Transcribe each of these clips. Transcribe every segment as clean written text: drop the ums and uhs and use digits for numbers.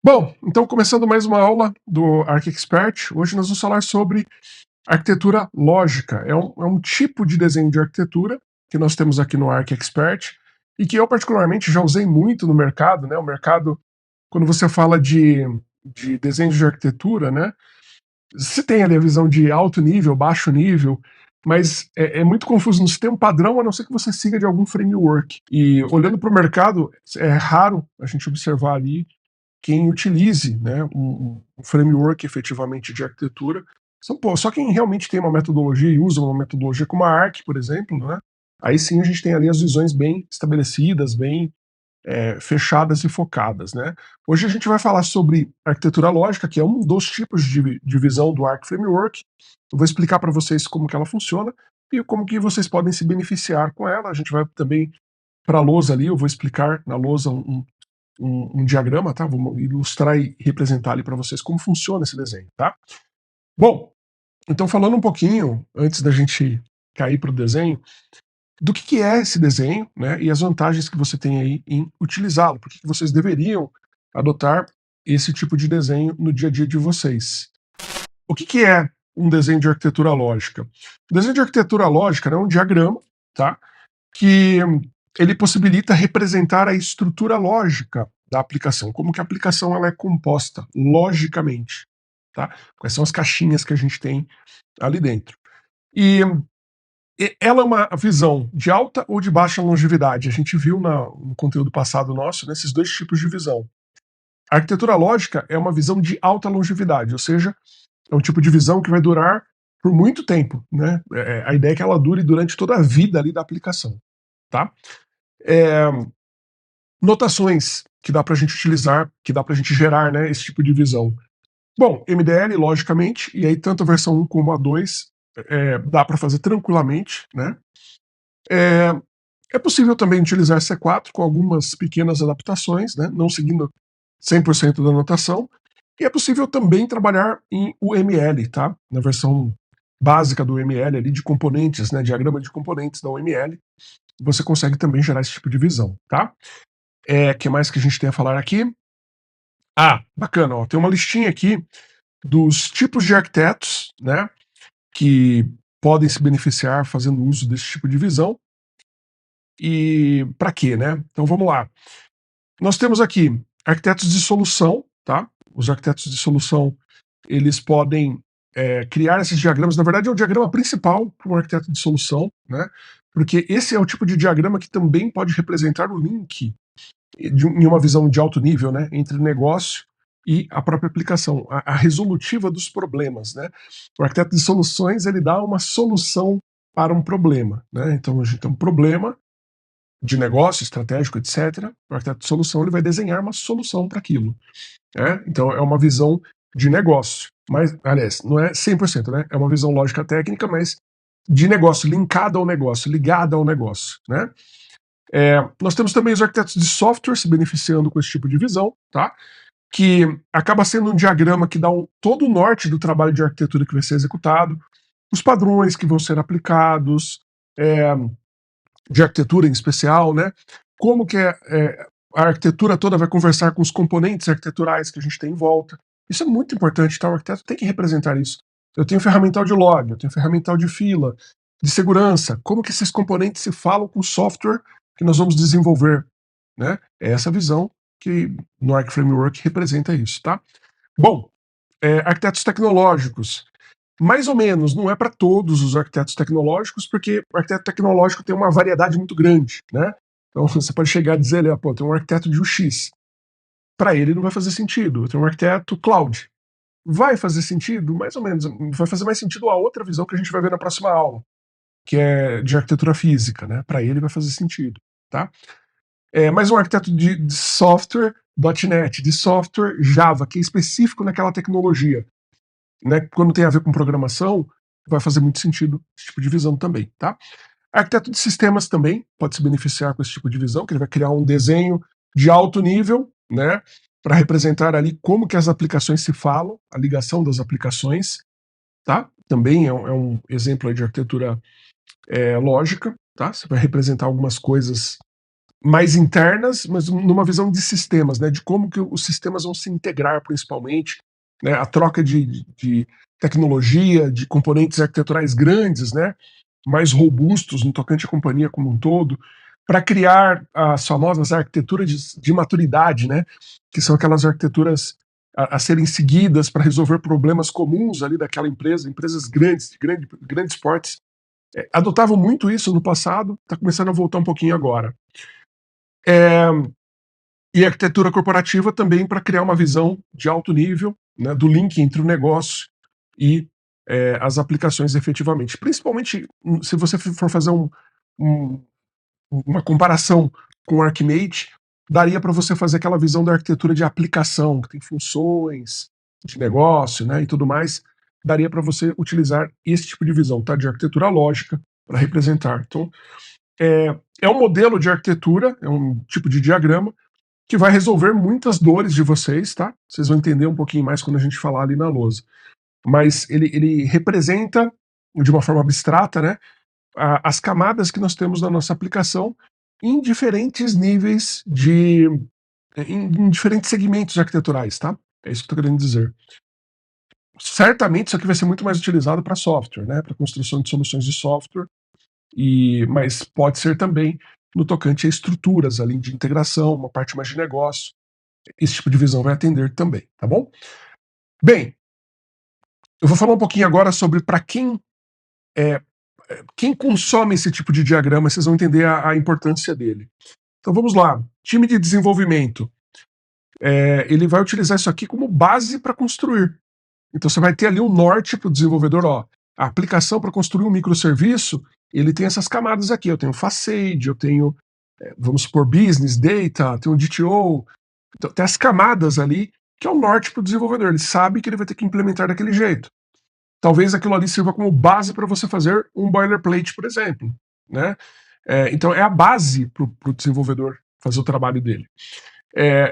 Bom, então começando mais uma aula do ArcExpert, hoje nós vamos falar sobre arquitetura lógica. É um tipo de desenho de arquitetura que nós temos aqui no ArcExpert e que eu particularmente já usei muito no mercado, né? O mercado, quando você fala de desenho de arquitetura, né? Você tem ali a visão de alto nível, baixo nível, mas é muito confuso, não se tem um padrão, a não ser que você siga de algum framework. E olhando para o mercado, é raro a gente observar ali quem utilize, né, um framework efetivamente de arquitetura. Só quem realmente tem uma metodologia e usa uma metodologia como a Arc, por exemplo, né, aí sim a gente tem ali as visões bem estabelecidas, bem fechadas e focadas. Né. Hoje a gente vai falar sobre arquitetura lógica, que é um dos tipos de visão do Arc Framework. Eu vou explicar para vocês como que ela funciona e como que vocês podem se beneficiar com ela. A gente vai também para a lousa ali, eu vou explicar na lousa um diagrama, tá? Vou ilustrar e representar ali para vocês como funciona esse desenho, tá? Bom, então falando um pouquinho, antes da gente cair para o desenho, do que é esse desenho, né? E as vantagens que você tem aí em utilizá-lo, por que vocês deveriam adotar esse tipo de desenho no dia a dia de vocês. O que é um desenho de arquitetura lógica? O desenho de arquitetura lógica é um diagrama, tá? Que ele possibilita representar a estrutura lógica da aplicação, como que a aplicação ela é composta logicamente, tá? Quais são as caixinhas que a gente tem ali dentro. E ela é uma visão de alta ou de baixa longevidade. A gente viu no conteúdo passado nosso nesses dois tipos de visão. A arquitetura lógica é uma visão de alta longevidade, ou seja, é um tipo de visão que vai durar por muito tempo, né? A ideia é que ela dure durante toda a vida ali da aplicação, tá? É, notações que dá para a gente utilizar, que dá para a gente gerar, né, esse tipo de visão. Bom, MDL, logicamente, e aí tanto a versão 1 como a 2 dá para fazer tranquilamente, né? É, é possível também utilizar C4 com algumas pequenas adaptações, né, não seguindo 100% da notação, e é possível também trabalhar em UML, tá? Na versão básica do UML ali de componentes, né, diagrama de componentes da UML, você consegue também gerar esse tipo de visão, tá? Que mais que a gente tem a falar aqui? Ah, bacana, ó, tem uma listinha aqui dos tipos de arquitetos, né, que podem se beneficiar fazendo uso desse tipo de visão. E para quê, né? Então vamos lá. Nós temos aqui arquitetos de solução, tá? Os arquitetos de solução, eles podem criar esses diagramas. Na verdade, é o diagrama principal para um arquiteto de solução, né? Porque esse é o tipo de diagrama que também pode representar o link em uma visão de alto nível, né, entre negócio e a própria aplicação, a resolutiva dos problemas, né. O arquiteto de soluções, ele dá uma solução para um problema, né. Então a gente tem um problema de negócio, estratégico, etc. O arquiteto de solução, ele vai desenhar uma solução para aquilo, né. Então é uma visão de negócio, mas, aliás, não é 100%, né, é uma visão lógica técnica, mas de negócio, linkada ao negócio, ligada ao negócio, né. Nós temos também os arquitetos de software se beneficiando com esse tipo de visão, tá? Que acaba sendo um diagrama que dá todo o norte do trabalho de arquitetura que vai ser executado, os padrões que vão ser aplicados, é, de arquitetura em especial, né? Como que a arquitetura toda vai conversar com os componentes arquiteturais que a gente tem em volta. Isso é muito importante, tá? O arquiteto tem que representar isso. Eu tenho ferramental de log, eu tenho ferramental de fila, de segurança, como que esses componentes se falam com o software que nós vamos desenvolver, né? É essa visão que no Arc Framework representa isso, tá? Bom, arquitetos tecnológicos, mais ou menos, não é para todos os arquitetos tecnológicos, porque o arquiteto tecnológico tem uma variedade muito grande, né? Então você pode chegar a dizer, pô, tem um arquiteto de UX. Para ele não vai fazer sentido. Tem um arquiteto cloud. Vai fazer sentido? Mais ou menos. Vai fazer mais sentido a outra visão que a gente vai ver na próxima aula, que é de arquitetura física, né? Para ele vai fazer sentido, tá? Mas um arquiteto de software .NET, de software Java, que é específico naquela tecnologia, né? Quando tem a ver com programação, vai fazer muito sentido esse tipo de visão também, tá? Arquiteto de sistemas também pode se beneficiar com esse tipo de visão, que ele vai criar um desenho de alto nível, né? Para representar ali como que as aplicações se falam, a ligação das aplicações, tá? Também é um exemplo aí de arquitetura lógica, tá? Você vai representar algumas coisas mais internas, mas numa visão de sistemas, né, de como que os sistemas vão se integrar principalmente, né, a troca de tecnologia, de componentes arquiteturais grandes, né, mais robustos no tocante à companhia como um todo, para criar as famosas arquiteturas de maturidade, né, que são aquelas arquiteturas a serem seguidas para resolver problemas comuns ali daquela empresa, empresas grandes, de grandes portes, adotavam muito isso no passado, está começando a voltar um pouquinho agora. É, e a arquitetura corporativa também para criar uma visão de alto nível, né, do link entre o negócio e as aplicações efetivamente. Principalmente se você for fazer um, uma comparação com o Archimate, daria para você fazer aquela visão da arquitetura de aplicação, que tem funções de negócio, né, e tudo mais. Daria para você utilizar esse tipo de visão, tá, de arquitetura lógica para representar. Então, é um modelo de arquitetura, é um tipo de diagrama que vai resolver muitas dores de vocês, tá? Vocês vão entender um pouquinho mais quando a gente falar ali na lousa. Mas ele representa, de uma forma abstrata, né, as camadas que nós temos na nossa aplicação em diferentes níveis em diferentes segmentos arquiteturais, tá? É isso que eu estou querendo dizer. Certamente isso aqui vai ser muito mais utilizado para software, né, para construção de soluções de software, mas pode ser também no tocante a estruturas ali de integração, uma parte mais de negócio. Esse tipo de visão vai atender também, tá bom? Bem, eu vou falar um pouquinho agora sobre para quem consome esse tipo de diagrama, vocês vão entender a importância dele. Então vamos lá, time de desenvolvimento, ele vai utilizar isso aqui como base para construir. Então você vai ter ali o norte para o desenvolvedor, ó, a aplicação para construir um microserviço, ele tem essas camadas aqui, eu tenho facade, eu tenho, vamos supor, business, data, tenho DTO, então tem as camadas ali, que é o norte para o desenvolvedor, ele sabe que ele vai ter que implementar daquele jeito. Talvez aquilo ali sirva como base para você fazer um boilerplate, por exemplo, né? Então é a base para o desenvolvedor fazer o trabalho dele.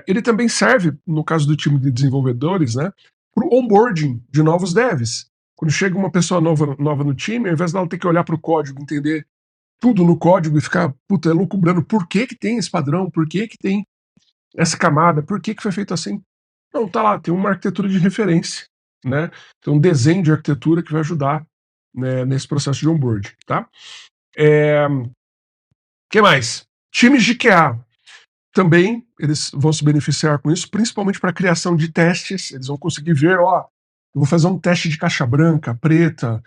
Ele também serve, no caso do time de desenvolvedores, né, para o onboarding de novos devs. Quando chega uma pessoa nova no time, ao invés dela ter que olhar para o código, entender tudo no código e ficar, puta, elucubrando por que tem esse padrão, por que tem essa camada, por que foi feito assim. Não, tá lá, tem uma arquitetura de referência, né? Tem um desenho de arquitetura que vai ajudar, né, nesse processo de onboarding, tá? Que mais? Times de QA também eles vão se beneficiar com isso, principalmente para a criação de testes. Eles vão conseguir ver, ó, eu vou fazer um teste de caixa branca, preta,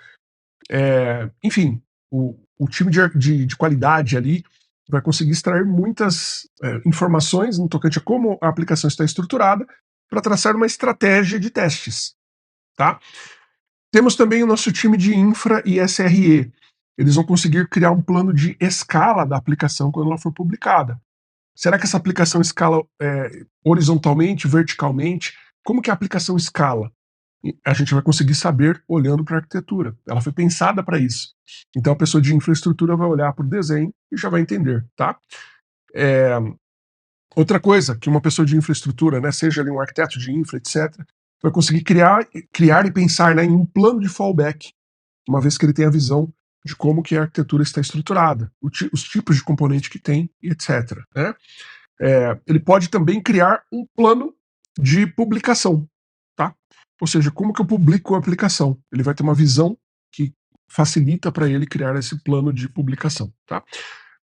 enfim, o time de qualidade ali vai conseguir extrair muitas informações no tocante a como a aplicação está estruturada para traçar uma estratégia de testes, tá? Temos também o nosso time de infra e SRE. Eles vão conseguir criar um plano de escala da aplicação quando ela for publicada. Será que essa aplicação escala horizontalmente, verticalmente? Como que a aplicação escala? A gente vai conseguir saber olhando para a arquitetura. Ela foi pensada para isso. Então a pessoa de infraestrutura vai olhar para o desenho e já vai entender, tá? Outra coisa que uma pessoa de infraestrutura, né, seja ali um arquiteto de infra, etc., vai conseguir criar e pensar, né, em um plano de fallback, uma vez que ele tem a visão de como que a arquitetura está estruturada, os tipos de componente que tem, e etc. Né? Ele pode também criar um plano de publicação, tá? Ou seja, como que eu publico a aplicação? Ele vai ter uma visão que facilita para ele criar esse plano de publicação, tá?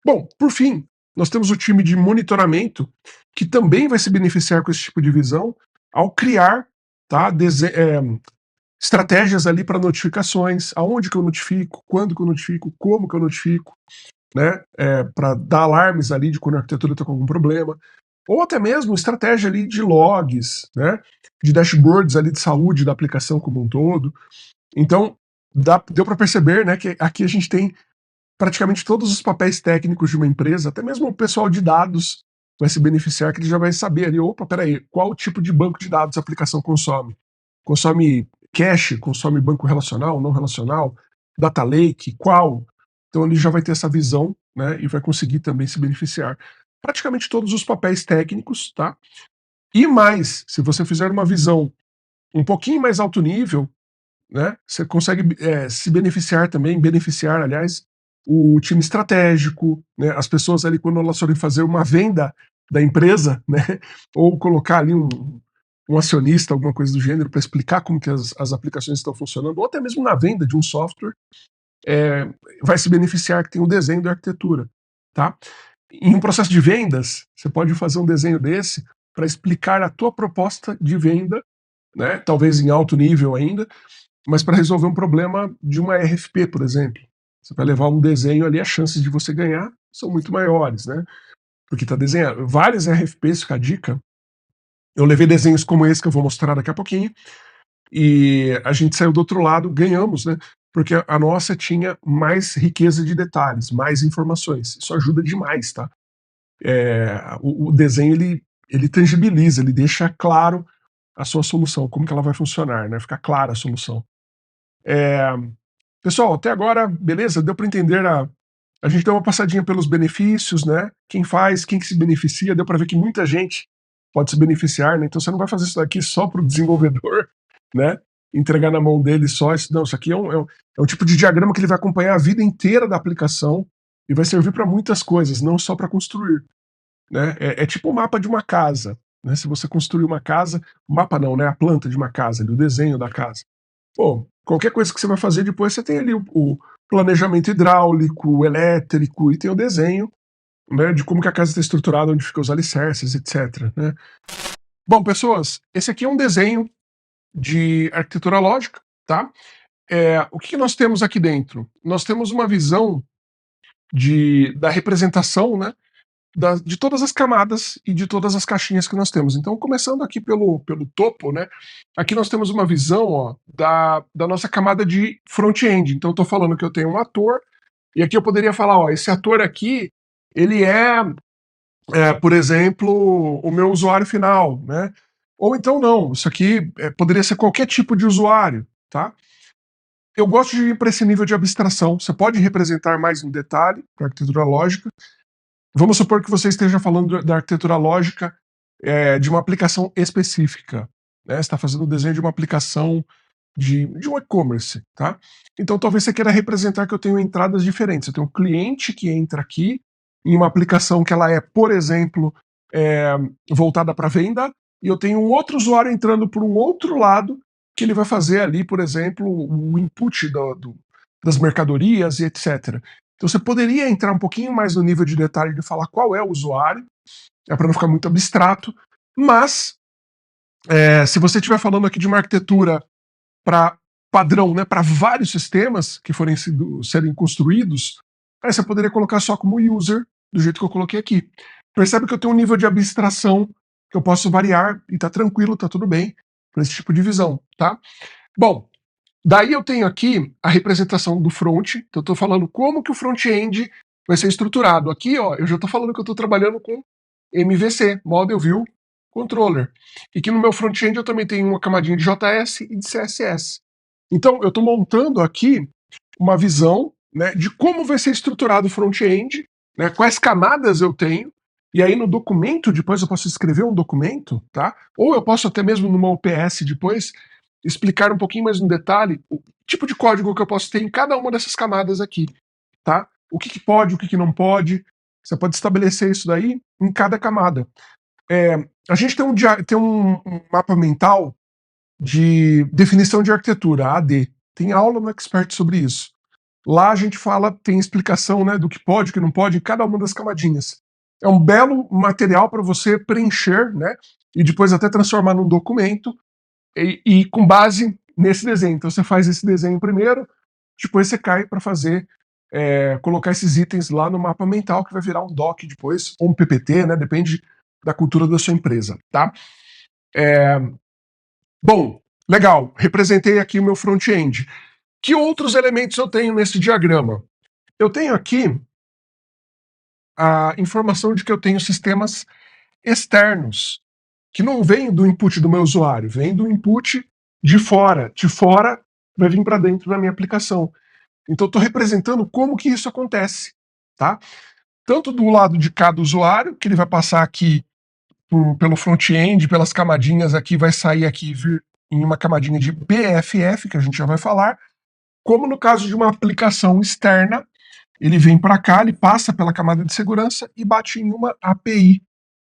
Bom, por fim, nós temos o time de monitoramento, que também vai se beneficiar com esse tipo de visão ao criar, tá, estratégias ali para notificações, aonde que eu notifico, quando que eu notifico, como que eu notifico, né, para dar alarmes ali de quando a arquitetura está com algum problema, ou até mesmo estratégia ali de logs, né, de dashboards ali de saúde da aplicação como um todo. Então, deu para perceber, né, que aqui a gente tem praticamente todos os papéis técnicos de uma empresa, até mesmo o pessoal de dados vai se beneficiar, que ele já vai saber ali, opa, peraí, qual tipo de banco de dados a aplicação consome? Consome cache, consome banco relacional, não relacional, data lake, qual? Então ele já vai ter essa visão, né, e vai conseguir também se beneficiar. Praticamente todos os papéis técnicos, tá? E mais, se você fizer uma visão um pouquinho mais alto nível, né, você consegue se beneficiar também, aliás, o time estratégico, né, as pessoas ali quando elas forem fazer uma venda da empresa, né, ou colocar ali um acionista, alguma coisa do gênero, para explicar como que as aplicações estão funcionando, ou até mesmo na venda de um software, vai se beneficiar que tem o desenho da arquitetura, tá? Em um processo de vendas, você pode fazer um desenho desse para explicar a tua proposta de venda, né, talvez em alto nível ainda, mas para resolver um problema de uma RFP, por exemplo. Você vai levar um desenho ali, as chances de você ganhar são muito maiores, né? Porque está desenhado. Várias RFPs, fica a dica. Eu levei desenhos como esse que eu vou mostrar daqui a pouquinho, e a gente saiu do outro lado, ganhamos, né? Porque a nossa tinha mais riqueza de detalhes, mais informações. Isso ajuda demais, tá? O desenho ele tangibiliza, ele deixa claro a sua solução, como que ela vai funcionar, né? Fica clara a solução. Pessoal, até agora, beleza? Deu para entender a gente deu uma passadinha pelos benefícios, né? Quem faz, quem que se beneficia, deu para ver que muita gente pode se beneficiar, né? Então você não vai fazer isso daqui só para o desenvolvedor, né? Entregar na mão dele só. Não, isso aqui é um tipo de diagrama que ele vai acompanhar a vida inteira da aplicação e vai servir para muitas coisas, não só para construir, né? É tipo o mapa de uma casa, né? Se você construir uma casa, o mapa não, né? A planta de uma casa, o desenho da casa. Pô, qualquer coisa que você vai fazer depois, você tem ali o planejamento hidráulico, elétrico, e tem o desenho, né, de como que a casa está estruturada, onde ficam os alicerces, etc. Né? Bom, pessoas, esse aqui é um desenho de arquitetura lógica, tá? O que nós temos aqui dentro? Nós temos uma visão da representação, né, de todas as camadas e de todas as caixinhas que nós temos. Então, começando aqui pelo topo, né? Aqui nós temos uma visão, ó, da nossa camada de front-end. Então, eu estou falando que eu tenho um ator, e aqui eu poderia falar, ó, esse ator aqui, ele por exemplo, o meu usuário final, né? Ou então não, isso aqui poderia ser qualquer tipo de usuário, tá? Eu gosto de ir para esse nível de abstração. Você pode representar mais em detalhe para arquitetura lógica. Vamos supor que você esteja falando da arquitetura lógica de uma aplicação específica. Né? Você está fazendo o desenho de uma aplicação de um e-commerce. Tá? Então talvez você queira representar que eu tenho entradas diferentes. Eu tenho um cliente que entra aqui em uma aplicação que ela é, por exemplo, voltada para venda, e eu tenho um outro usuário entrando por um outro lado que ele vai fazer ali, por exemplo, o input das mercadorias e etc. Então você poderia entrar um pouquinho mais no nível de detalhe de falar qual é o usuário, para não ficar muito abstrato, mas se você estiver falando aqui de uma arquitetura para padrão, né, para vários sistemas que serem construídos, aí você poderia colocar só como user, do jeito que eu coloquei aqui. Percebe que eu tenho um nível de abstração que eu posso variar e tá tranquilo, tá tudo bem para esse tipo de visão, tá? Bom, daí eu tenho aqui a representação do front, então eu estou falando como que o front-end vai ser estruturado. Aqui, ó, eu já estou falando que eu estou trabalhando com MVC, Model View Controller. E que no meu front-end eu também tenho uma camadinha de JS e de CSS. Então eu estou montando aqui uma visão, né, de como vai ser estruturado o front-end, né, quais camadas eu tenho, e aí no documento, depois eu posso escrever um documento, tá? Ou eu posso até mesmo numa OPS depois explicar um pouquinho mais no detalhe o tipo de código que eu posso ter em cada uma dessas camadas aqui, tá? O que pode, o que não pode. Você pode estabelecer isso daí em cada camada. A gente tem um mapa mental de definição de arquitetura, AD. Tem aula no Expert sobre isso. Lá a gente tem explicação, né, do que pode, o que não pode em cada uma das camadinhas. É um belo material para você preencher, né, e depois até transformar num documento e com base nesse desenho. Então você faz esse desenho primeiro, depois você cai para colocar esses itens lá no mapa mental, que vai virar um doc depois, ou um PPT, né? Depende da cultura da sua empresa, tá? Bom, legal. Representei aqui o meu front-end. Que outros elementos eu tenho nesse diagrama? Eu tenho aqui a informação de que eu tenho sistemas externos, que não vem do input do meu usuário, vem do input de fora. De fora vai vir para dentro da minha aplicação. Então eu estou representando como que isso acontece, tá? Tanto do lado de cada usuário, que ele vai passar aqui pelo front-end, pelas camadinhas aqui, vai sair aqui vir em uma camadinha de BFF, que a gente já vai falar, como no caso de uma aplicação externa, ele vem para cá, ele passa pela camada de segurança e bate em uma API,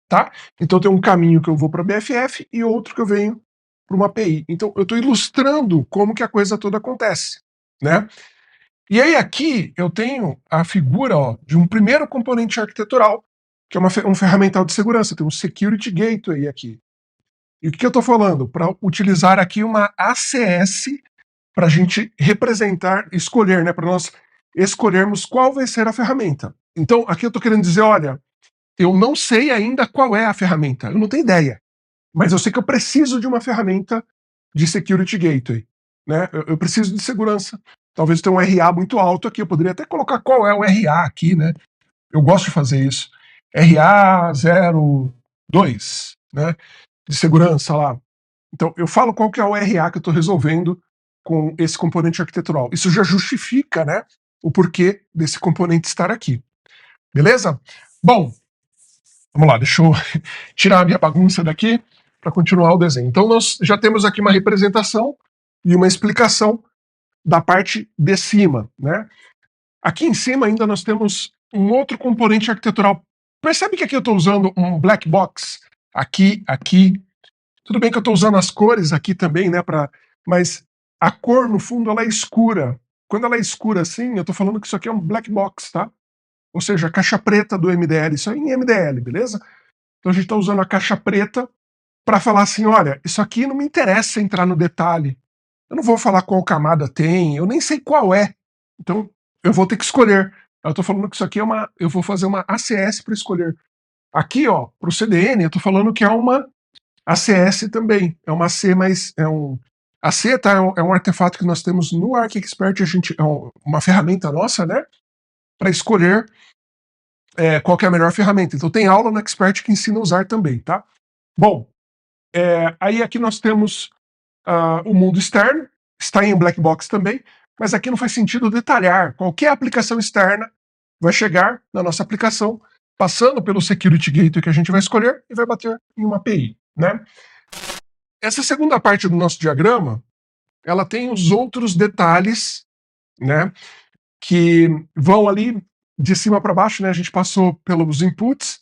tá? Então tem um caminho que eu vou para BFF e outro que eu venho para uma API. Então eu estou ilustrando como que a coisa toda acontece, né? E aí aqui eu tenho a figura, ó, de um primeiro componente arquitetural, que é um ferramental de segurança, tem um Security Gateway aqui. E o que eu estou falando? Para utilizar aqui uma ACS para a gente representar, escolher, né, para nós escolhermos qual vai ser a ferramenta. Então aqui eu estou querendo dizer, olha, eu não sei ainda qual é a ferramenta, eu não tenho ideia, mas eu sei que eu preciso de uma ferramenta de Security Gateway, né? Eu preciso de segurança. Talvez eu tenha um RA muito alto aqui, eu poderia até colocar qual é o RA aqui, né? Eu gosto de fazer isso. RA02, né? De segurança lá. Então, eu falo qual que é o RA que eu estou resolvendo com esse componente arquitetural. Isso já justifica, né, o porquê desse componente estar aqui. Beleza? Bom, vamos lá, deixa eu tirar a minha bagunça daqui para continuar o desenho. Então, nós já temos aqui uma representação e uma explicação da parte de cima, né? Aqui em cima ainda nós temos um outro componente arquitetural. Percebe que aqui eu estou usando um black box? Aqui, aqui. Tudo bem que eu estou usando as cores aqui também, né? Mas a cor, no fundo, ela é escura. Quando ela é escura assim, eu estou falando que isso aqui é um black box, tá? Ou seja, a caixa preta do MDL. Isso aí em MDL, beleza? Então a gente está usando a caixa preta para falar assim, olha, isso aqui não me interessa entrar no detalhe. Eu não vou falar qual camada tem, eu nem sei qual é. Então eu vou ter que escolher. Eu estou falando que isso aqui é uma. Eu vou fazer uma ACS para escolher. Aqui, ó, para o CDN, eu estou falando que é uma ACS também. É uma AC, mas é um. A C, tá, é um artefato que nós temos no ArcExpert, a gente, é uma ferramenta nossa, né? Para escolher qual que é a melhor ferramenta. Então tem aula no Expert que ensina a usar também, tá? Bom, aí aqui nós temos o mundo externo, está em black box também, mas aqui não faz sentido detalhar. Qualquer aplicação externa vai chegar na nossa aplicação, passando pelo Security Gateway que a gente vai escolher e vai bater em uma API, né? Essa segunda parte do nosso diagrama, ela tem os outros detalhes, né, que vão ali de cima para baixo, né? A gente passou pelos inputs.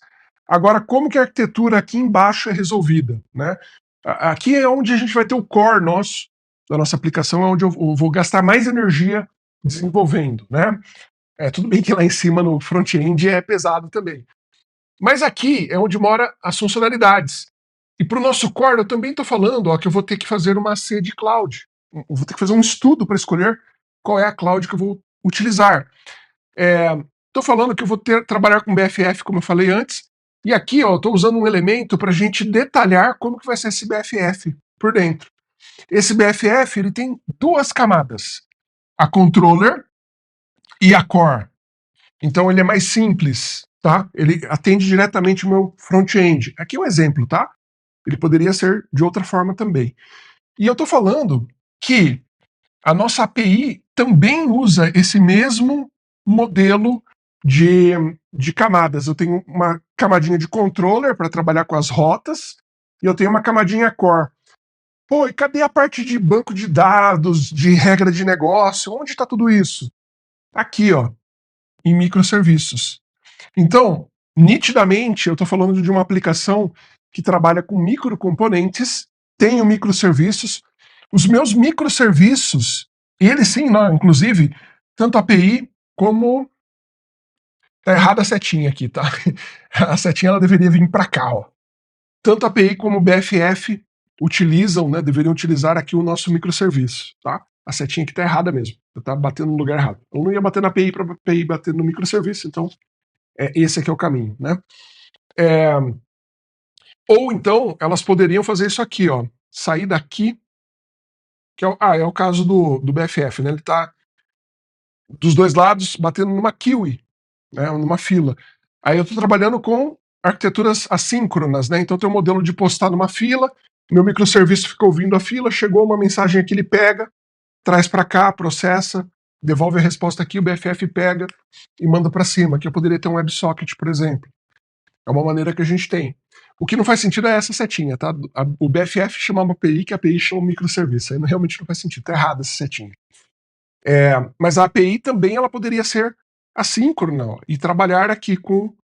Agora, como que a arquitetura aqui embaixo é resolvida, né? Aqui é onde a gente vai ter o core nosso, da nossa aplicação, é onde eu vou gastar mais energia desenvolvendo, né? Tudo bem que lá em cima no front-end é pesado também. Mas aqui é onde mora as funcionalidades. E para o nosso core, eu também estou falando que eu vou ter que fazer uma C de cloud. Eu vou ter que fazer um estudo para escolher qual é a cloud que eu vou utilizar. Estou falando que eu vou trabalhar com BFF, como eu falei antes, e aqui eu estou usando um elemento para a gente detalhar como que vai ser esse BFF por dentro. Esse BFF ele tem duas camadas, a controller e a core. Então ele é mais simples, tá? Ele atende diretamente o meu front-end. Aqui é um exemplo, tá? Ele poderia ser de outra forma também. E eu estou falando que a nossa API também usa esse mesmo modelo de camadas. Eu tenho uma camadinha de controller para trabalhar com as rotas e eu tenho uma camadinha core. Pô, e cadê a parte de banco de dados, de regra de negócio? Onde está tudo isso? Aqui, ó, em microserviços. Então, nitidamente, eu estou falando de uma aplicação que trabalha com microcomponentes, tenho microserviços. Os meus microserviços, eles sim, não, inclusive, tanto a API como. Tá errada a setinha aqui, tá? A setinha ela deveria vir para cá, ó. Tanto a API como o BFF utilizam, né, deveriam utilizar aqui o nosso microserviço, tá? A setinha aqui tá errada mesmo, tá batendo no lugar errado. Eu não ia bater na API para API bater no microserviço, então esse aqui é o caminho, né? Ou então elas poderiam fazer isso aqui, ó, sair daqui, que é o caso do BFF, né? Ele tá dos dois lados batendo numa queue, né, numa fila. Aí eu estou trabalhando com arquiteturas assíncronas, né? Então tem um modelo de postar numa fila, meu microserviço fica ouvindo a fila, chegou uma mensagem aqui, ele pega, traz para cá, processa, devolve a resposta aqui, o BFF pega e manda para cima. Aqui eu poderia ter um WebSocket, por exemplo. É uma maneira que a gente tem. O que não faz sentido é essa setinha, tá? O BFF chama uma API, que a API chama um microserviço. Aí realmente não faz sentido, tá errado essa setinha. Mas a API também ela poderia ser assíncrona e trabalhar aqui com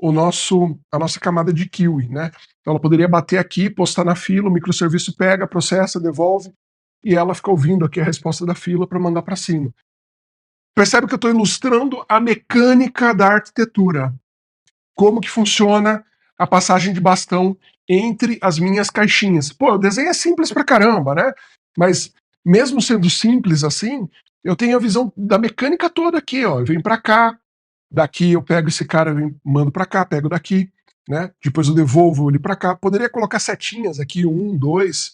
a nossa camada de QE, né? Então ela poderia bater aqui, postar na fila, o microserviço pega, processa, devolve, e ela fica ouvindo aqui a resposta da fila para mandar para cima. Percebe que eu estou ilustrando a mecânica da arquitetura, como que funciona a passagem de bastão entre as minhas caixinhas. Pô, o desenho é simples pra caramba, né? Mas mesmo sendo simples assim, eu tenho a visão da mecânica toda aqui, ó. Eu venho para cá, daqui eu pego esse cara, eu mando para cá, pego daqui, né? Depois eu devolvo ele para cá. Poderia colocar setinhas aqui, 1, 2,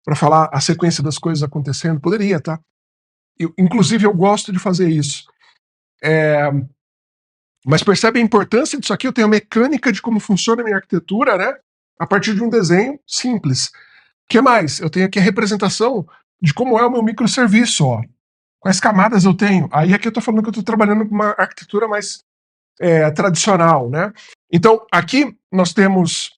para falar a sequência das coisas acontecendo. Poderia, tá? Inclusive eu gosto de fazer isso. Mas percebe a importância disso aqui? Eu tenho a mecânica de como funciona a minha arquitetura, né? A partir de um desenho simples. O que mais? Eu tenho aqui a representação de como é o meu microserviço, ó. Quais camadas eu tenho. Aí aqui eu estou falando que eu estou trabalhando com uma arquitetura mais tradicional, né? Então, aqui nós temos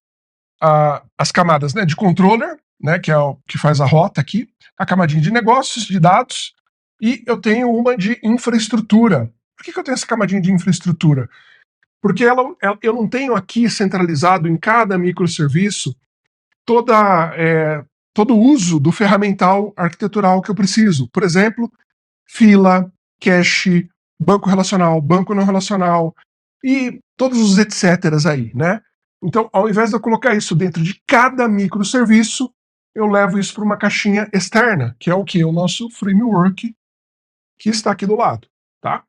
as camadas, né, de controller, né, que é o que faz a rota aqui, a camadinha de negócios, de dados, e eu tenho uma de infraestrutura. Por que eu tenho essa camadinha de infraestrutura? Porque eu não tenho aqui centralizado em cada microserviço todo o uso do ferramental arquitetural que eu preciso. Por exemplo, fila, cache, banco relacional, banco não relacional e todos os etcéteras aí, né? Então, ao invés de eu colocar isso dentro de cada microserviço, eu levo isso para uma caixinha externa, que é o que? O nosso framework que está aqui do lado, tá?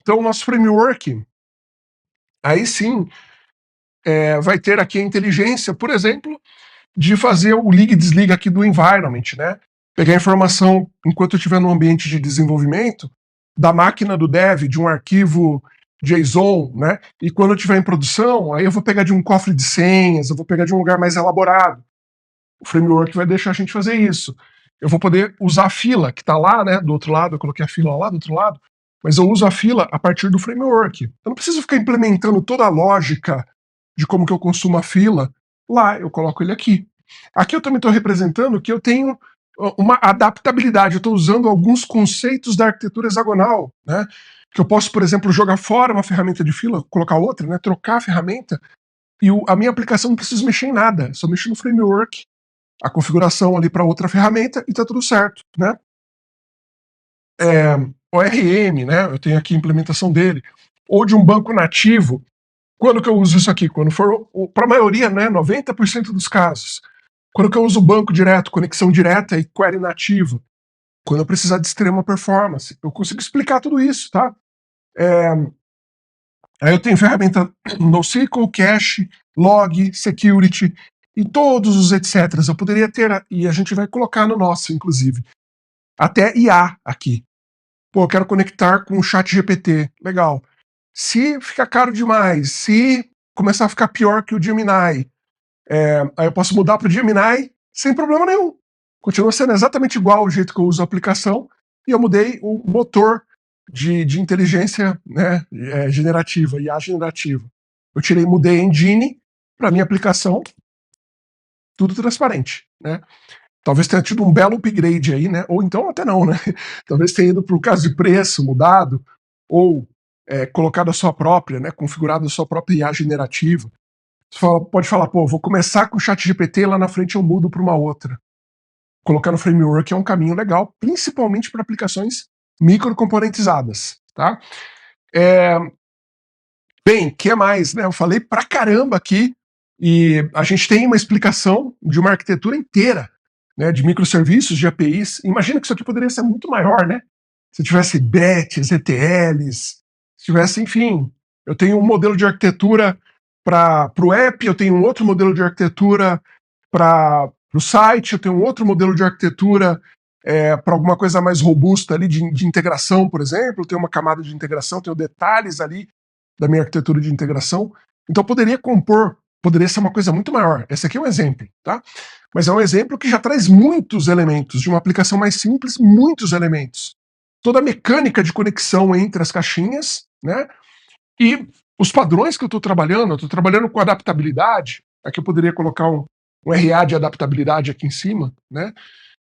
Então, o nosso framework, aí sim, vai ter aqui a inteligência, por exemplo, de fazer o liga e desliga aqui do environment, né? Pegar a informação enquanto eu estiver no ambiente de desenvolvimento da máquina do dev, de um arquivo JSON, né? E quando eu estiver em produção, aí eu vou pegar de um cofre de senhas, eu vou pegar de um lugar mais elaborado. O framework vai deixar a gente fazer isso. Eu vou poder usar a fila que está lá, né? Do outro lado, eu coloquei a fila lá do outro lado, mas eu uso a fila a partir do framework. Eu não preciso ficar implementando toda a lógica de como que eu consumo a fila lá, eu coloco ele aqui. Aqui eu também estou representando que eu tenho uma adaptabilidade, eu estou usando alguns conceitos da arquitetura hexagonal, né? Que eu posso, por exemplo, jogar fora uma ferramenta de fila, colocar outra, né? Trocar a ferramenta, e a minha aplicação não precisa mexer em nada, só mexo no framework, a configuração ali para outra ferramenta e está tudo certo, né? ORM, né? Eu tenho aqui a implementação dele, ou de um banco nativo. Quando que eu uso isso aqui? Quando for, para a maioria, né, 90% dos casos. Quando que eu uso banco direto, conexão direta e query nativa. Quando eu precisar de extrema performance. Eu consigo explicar tudo isso, tá? Aí eu tenho ferramenta NoSQL, cache, log, security e todos os etc. Eu poderia ter, e a gente vai colocar no nosso, inclusive, até IA aqui. Pô, eu quero conectar com o chat GPT. Legal. Se ficar caro demais, se começar a ficar pior que o Gemini, aí eu posso mudar para o Gemini sem problema nenhum. Continua sendo exatamente igual o jeito que eu uso a aplicação, e eu mudei o motor de inteligência, né, generativa, IA generativa. Eu mudei a engine para minha aplicação, tudo transparente, né? Talvez tenha tido um belo upgrade aí, né? Ou então até não, né? Talvez tenha ido para o caso de preço mudado, ou colocado a sua própria, né? Configurado a sua própria IA generativa. Você pode falar, pô, vou começar com o chat GPT, lá na frente eu mudo para uma outra. Colocar no framework é um caminho legal, principalmente para aplicações microcomponentizadas, tá? Bem, o que mais, né? Eu falei pra caramba aqui, e a gente tem uma explicação de uma arquitetura inteira, né, de microserviços, de APIs. Imagina que isso aqui poderia ser muito maior, né? Se tivesse BETs, ETLs, se tivesse, enfim, eu tenho um modelo de arquitetura para o app, eu tenho um outro modelo de arquitetura para o site, eu tenho um outro modelo de arquitetura para alguma coisa mais robusta ali de integração, por exemplo, eu tenho uma camada de integração, tenho detalhes ali da minha arquitetura de integração. Então poderia ser uma coisa muito maior. Esse aqui é um exemplo, tá? Mas é um exemplo que já traz muitos elementos, de uma aplicação mais simples, muitos elementos. Toda a mecânica de conexão entre as caixinhas, né? E os padrões que eu estou trabalhando com adaptabilidade. Aqui eu poderia colocar um RA de adaptabilidade aqui em cima, né?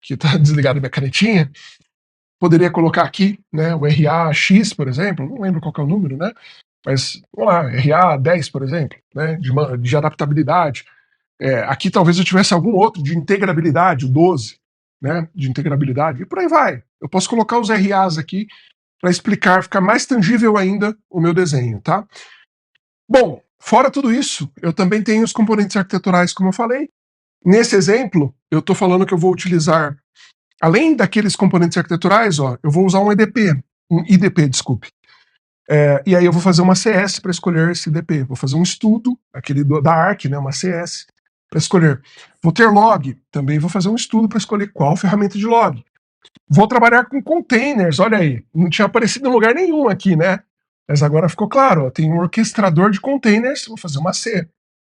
Que está desligado a minha canetinha. poderia colocar aqui, né, o RAX, por exemplo, não lembro qual que é o número, né? Mas, vamos lá, RA10, por exemplo, né, de adaptabilidade. Aqui talvez eu tivesse algum outro de integrabilidade, o 12, né, de integrabilidade, e por aí vai. Eu posso colocar os RAs aqui para explicar, ficar mais tangível ainda o meu desenho, tá? Bom, fora tudo isso, eu também tenho os componentes arquiteturais, como eu falei. Nesse exemplo, eu estou falando que eu vou utilizar, além daqueles componentes arquiteturais, ó, eu vou usar um IDP, desculpe. E aí eu vou fazer uma CS para escolher esse IDP. Vou fazer um estudo, aquele da ARC, né, uma CS, para escolher. Vou ter log, também vou fazer um estudo para escolher qual ferramenta de log. Vou trabalhar com containers, olha aí, não tinha aparecido em lugar nenhum aqui, né? Mas agora ficou claro, ó, tem um orquestrador de containers, vou fazer uma C.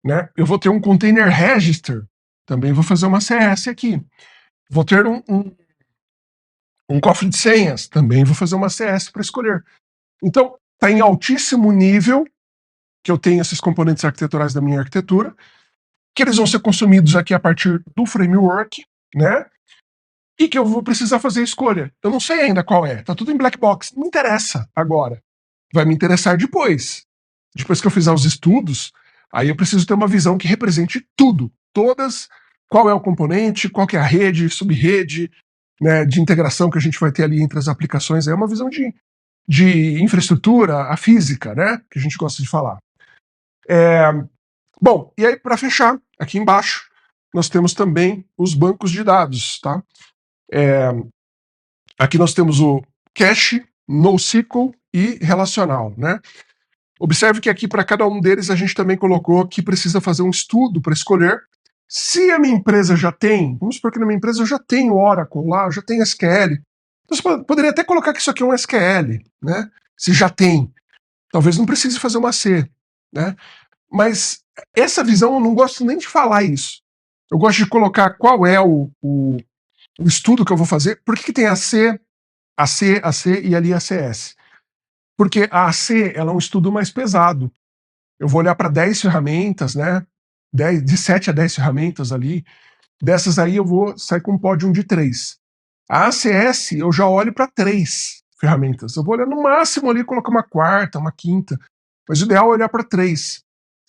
Né? Eu vou ter um container register, também vou fazer uma CS aqui. Vou ter um cofre de senhas, também vou fazer uma CS para escolher. Então, está em altíssimo nível que eu tenho esses componentes arquiteturais da minha arquitetura, que eles vão ser consumidos aqui a partir do framework, né? E que eu vou precisar fazer escolha. Eu não sei ainda qual é, tá tudo em black box. Não me interessa agora. Vai me interessar depois. Depois que eu fizer os estudos, aí eu preciso ter uma visão que represente tudo, todas, qual é o componente, qual que é a rede, subrede, né, de integração que a gente vai ter ali entre as aplicações. É uma visão de infraestrutura, a física, né, que a gente gosta de falar. Bom, e aí para fechar, aqui embaixo, nós temos também os bancos de dados, tá? Aqui nós temos o cache, NoSQL e relacional, né? Observe que aqui para cada um deles a gente também colocou que precisa fazer um estudo para escolher. Se a minha empresa já tem, vamos supor que na minha empresa eu já tenho Oracle lá, eu já tenho SQL. Então você poderia até colocar que isso aqui é um SQL, né? Se já tem. Talvez não precise fazer uma C, né? Mas essa visão eu não gosto nem de falar isso. Eu gosto de colocar qual é o estudo que eu vou fazer. Por que tem a C, a C, a C e ali a CS? Porque a AC ela é um estudo mais pesado. Eu vou olhar para 10 ferramentas, né? De 7 a 10 ferramentas ali. Dessas aí eu vou sair com um pódio de 3. A ACS eu já olho para 3 ferramentas. Eu vou olhar no máximo ali, colocar uma quarta, uma quinta. Mas o ideal é olhar para 3.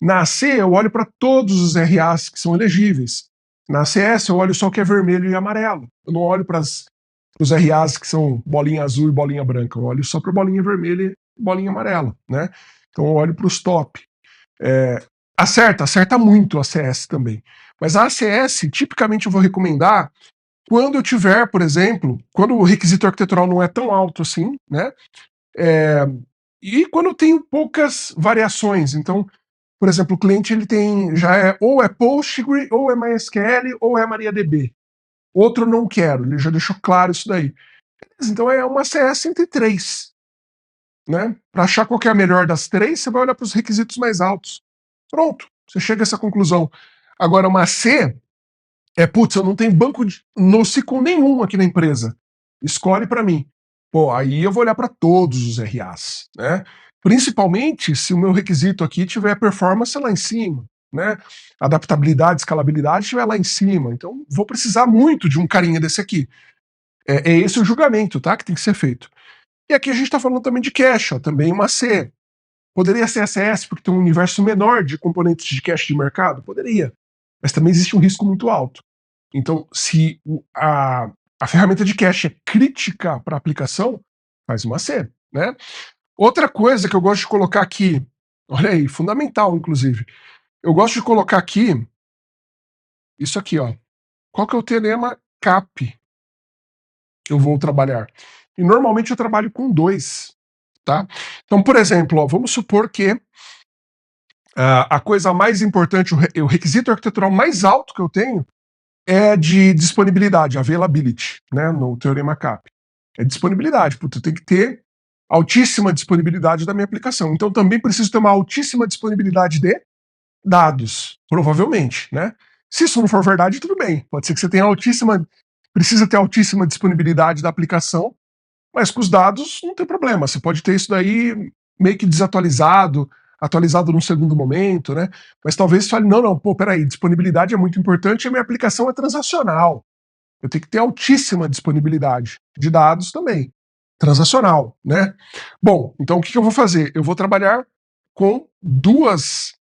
Na AC eu olho para todos os RAs que são elegíveis. Na ACS eu olho só o que é vermelho e amarelo. Eu não olho para os RAs que são bolinha azul e bolinha branca. Eu olho só para bolinha vermelha e bolinha amarela, né? Então eu olho para os top. Acerta muito a CS também. Mas a ACS, tipicamente eu vou recomendar quando eu tiver, por exemplo, quando o requisito arquitetural não é tão alto assim, né? E quando eu tenho poucas variações. Então, por exemplo, o cliente ele tem ou é Postgre, ou é MySQL, ou é MariaDB. Outro não quero, ele já deixou claro isso daí. Então é uma CS entre 3. Né? Para achar qual que é a melhor das 3, você vai olhar para os requisitos mais altos. Pronto, você chega a essa conclusão. Agora, uma C putz, eu não tenho banco de NoSQL nenhum aqui na empresa. Escolhe para mim. Pô, aí eu vou olhar para todos os RAs, né? Principalmente se o meu requisito aqui tiver performance lá em cima, né? Adaptabilidade, escalabilidade estiver lá em cima. Então, vou precisar muito de um carinha desse aqui. É esse o julgamento, tá? Que tem que ser feito. E aqui a gente está falando também de cache, ó, também uma C. Poderia ser ACS porque tem um universo menor de componentes de cache de mercado? Poderia. Mas também existe um risco muito alto. Então, se a ferramenta de cache é crítica para a aplicação, faz uma C. Né? Outra coisa que eu gosto de colocar aqui, olha aí, fundamental, inclusive. Eu gosto de colocar aqui isso aqui, ó. Qual que é o teorema CAP que eu vou trabalhar? E normalmente eu trabalho com 2. Tá? Então, por exemplo, ó, vamos supor que a coisa mais importante, o requisito arquitetural mais alto que eu tenho é de disponibilidade, availability, né, no teorema CAP. É disponibilidade, eu tenho que ter altíssima disponibilidade da minha aplicação. Então também preciso ter uma altíssima disponibilidade de dados, provavelmente, né? Se isso não for verdade, tudo bem. Pode ser que você tenha precisa ter altíssima disponibilidade da aplicação, mas com os dados não tem problema. Você pode ter isso daí meio que desatualizado, atualizado num segundo momento, né? Mas talvez fale, não, pô, peraí, disponibilidade é muito importante e a minha aplicação é transacional. eu tenho que ter altíssima disponibilidade de dados também, transacional, né? Bom, então o que eu vou fazer? Eu vou trabalhar com dois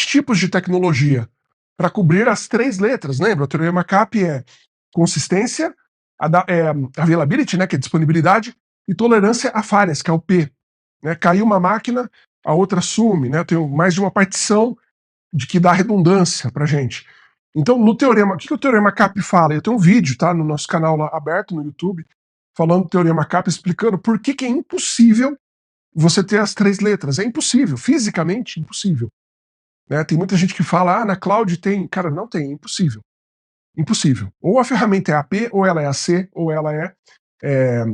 tipos de tecnologia para cobrir as 3 letras. Lembra? O teorema CAP é consistência, availability, né, que é disponibilidade, e tolerância a falhas, que é o P. Né? Caiu uma máquina, a outra sume. Né? Eu tenho mais de uma partição de que dá redundância para gente. Então, no teorema, o que o teorema CAP fala? Eu tenho um vídeo, tá, no nosso canal lá, aberto no YouTube, falando do teorema CAP, explicando por que é impossível você ter as 3 letras. É impossível, fisicamente impossível. Né? Tem muita gente que fala, na cloud tem. Cara, não tem, é impossível. Impossível. Ou a ferramenta é AP, ou ela é AC, ou ela é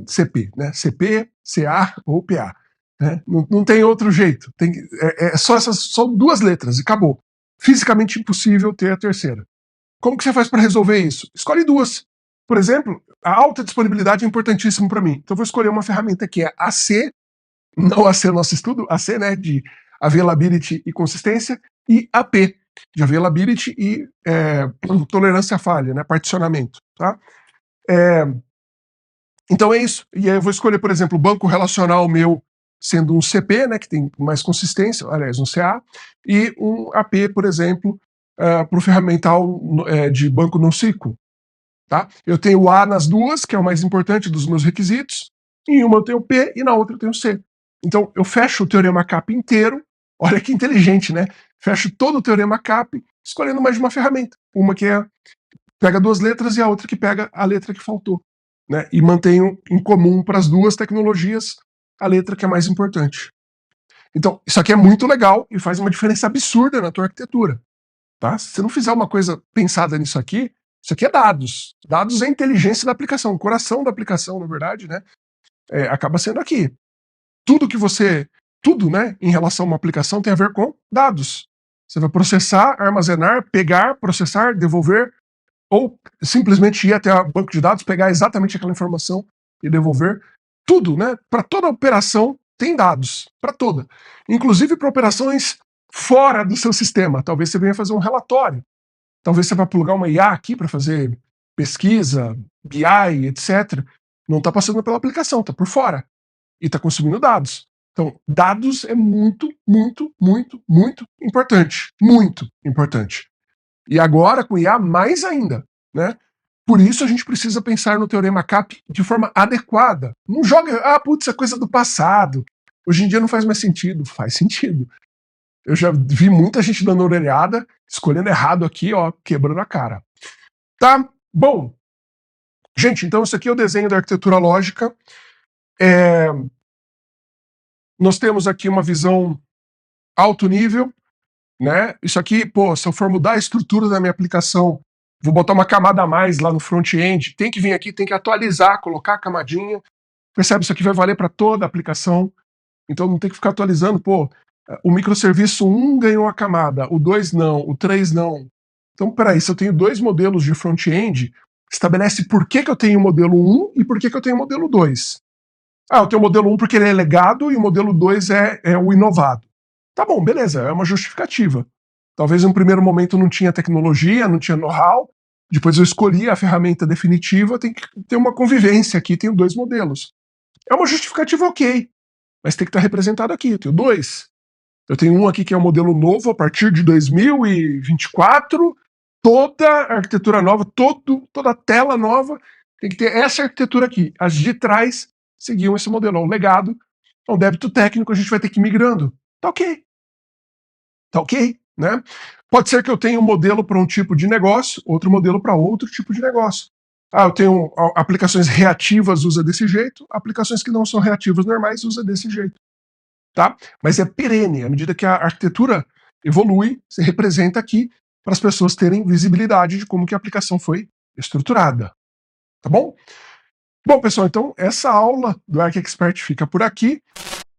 CP. Né? CP, CA ou PA. Né? Não tem outro jeito. Só 2 letras e acabou. Fisicamente impossível ter a terceira. Como que você faz para resolver isso? Escolhe 2. Por exemplo, a alta disponibilidade é importantíssimo para mim. Então eu vou escolher uma ferramenta que é AC, não AC nosso estudo, AC, né, de availability e consistência, e AP, de availability e tolerância à falha, né, particionamento. Tá? Então é isso. E aí eu vou escolher, por exemplo, o banco relacional meu sendo um CP, né, que tem mais consistência, aliás, um CA, e um AP, por exemplo, para o ferramental de banco NoSQL. Tá? Eu tenho o A nas duas, que é o mais importante dos meus requisitos, em uma eu tenho o P e na outra eu tenho o C. Então eu fecho o teorema CAP inteiro, olha que inteligente, né? Fecho todo o teorema CAP, escolhendo mais de uma ferramenta. Uma que pega 2 letras e a outra que pega a letra que faltou. Né? E mantenho em comum para as 2 tecnologias a letra que é mais importante. Então, isso aqui é muito legal e faz uma diferença absurda na tua arquitetura. Tá? Se você não fizer uma coisa pensada nisso aqui é dados. Dados é a inteligência da aplicação, o coração da aplicação, na verdade, né? Acaba sendo aqui. Tudo, né, em relação a uma aplicação tem a ver com dados. Você vai processar, armazenar, pegar, processar, devolver, ou simplesmente ir até o banco de dados, pegar exatamente aquela informação e devolver. Tudo, né? Para toda operação tem dados, para toda. Inclusive para operações fora do seu sistema. Talvez você venha fazer um relatório. Talvez você vá plugar uma IA aqui para fazer pesquisa, BI, etc. Não está passando pela aplicação, está por fora. E está consumindo dados. Então, dados é muito, muito, muito, muito importante. Muito importante. E agora, com IA, mais ainda. Né? Por isso, a gente precisa pensar no teorema CAP de forma adequada. Não joga, putz, é coisa do passado. Hoje em dia não faz mais sentido. Faz sentido. Eu já vi muita gente dando orelhada, escolhendo errado aqui, ó, quebrando a cara. Tá? Bom. Gente, então isso aqui é o desenho da arquitetura lógica. Nós temos aqui uma visão alto nível, né? Isso aqui, se eu for mudar a estrutura da minha aplicação, vou botar uma camada a mais lá no front-end, tem que vir aqui, tem que atualizar, colocar a camadinha. Percebe? Isso aqui vai valer para toda a aplicação. Então não tem que ficar atualizando, o microserviço 1 ganhou a camada, o 2 não, o 3 não. Então, peraí, se eu tenho 2 modelos de front-end, estabelece por que eu tenho o modelo 1 e por que eu tenho o modelo 2. Eu tenho o modelo 1 porque ele é legado e o modelo 2 é o inovado. Tá bom, beleza, é uma justificativa. Talvez em um primeiro momento não tinha tecnologia, não tinha know-how, depois eu escolhi a ferramenta definitiva, tem que ter uma convivência aqui, tenho 2 modelos. É uma justificativa ok, mas tem que estar representado aqui, eu tenho 2. Eu tenho um aqui que é um modelo novo a partir de 2024, toda a arquitetura nova, toda a tela nova, tem que ter essa arquitetura aqui. As de trás seguiam esse modelo, o legado, o débito técnico, a gente vai ter que ir migrando. Tá ok. Tá ok, né? Pode ser que eu tenha um modelo para um tipo de negócio, outro modelo para outro tipo de negócio. Eu tenho aplicações reativas, usa desse jeito, aplicações que não são reativas normais, usa desse jeito. Tá? Mas é perene, à medida que a arquitetura evolui, se representa aqui para as pessoas terem visibilidade de como que a aplicação foi estruturada. Tá bom? Bom, pessoal, então essa aula do ArcExpert fica por aqui.